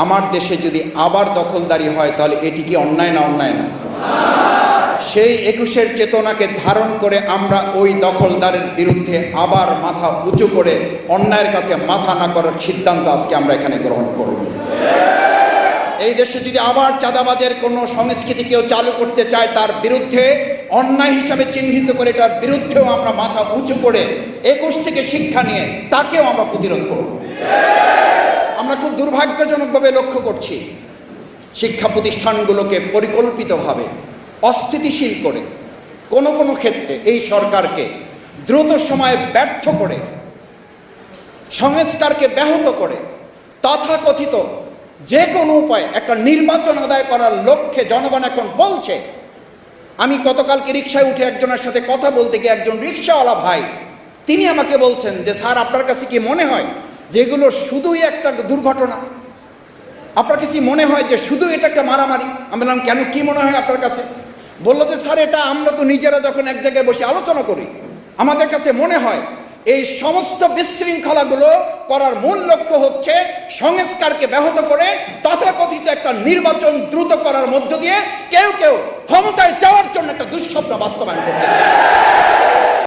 আমার দেশে যদি আবার দখলদারি হয় তাহলে এটি কি অন্যায় না? অন্যায় না? সেই 21-এর চেতনাকে ধারণ করে আমরা ওই দখলদারের বিরুদ্ধে আবার মাথা উঁচু করে অন্যায়ের কাছে মাথা না করার সিদ্ধান্ত আজকে আমরা এখানে গ্রহণ করব। এই দেশে যদি আবার চাঁদাবাজের কোনো সংস্কৃতি কেউ চালু করতে চায় তার বিরুদ্ধে অন্যায় হিসাবে চিহ্নিত করে এটার বিরুদ্ধেও আমরা মাথা উঁচু করে 21 থেকে শিক্ষা নিয়ে তাকেও আমরা প্রতিরোধ করব। আমরা খুব দুর্ভাগ্যজনকভাবে লক্ষ্য করছি শিক্ষা প্রতিষ্ঠানগুলোকে পরিকল্পিতভাবে অস্থিতিশীল করে কোনো কোনো ক্ষেত্রে এই সরকারকে দ্রুত সময়ে ব্যর্থ করে সংস্কারকে ব্যাহত করে তথাকথিত যে কোনো উপায়ে একটা নির্বাচন আদায় করার লক্ষ্যে জনগণ এখন বলছে। আমি গতকালকে রিকশায় উঠে একজনের সাথে কথা বলতে গিয়ে একজন রিকশাওয়ালা ভাই তিনি আমাকে বলছেন যে স্যার আপনার কাছে কি মনে হয় যেগুলো শুধুই একটা দুর্ঘটনা? আপনার কাছে মনে হয় যে শুধু এটা একটা মারামারি? আমি বললাম কেন, কি মনে হয় আপনার কাছে? বললো যে স্যার এটা আমরা তো নিজেরা যখন এক জায়গায় বসে আলোচনা করি আমাদের কাছে মনে হয় এই সমস্ত বিশৃঙ্খলাগুলো করার মূল লক্ষ্য হচ্ছে সংস্কারকে ব্যাহত করে তথাকথিত একটা নির্বাচন দ্রুত করার মধ্য দিয়ে কেউ কেউ ক্ষমতায় যাওয়ার জন্য একটা দুঃস্বপ্ন বাস্তবায়ন করতে চায়।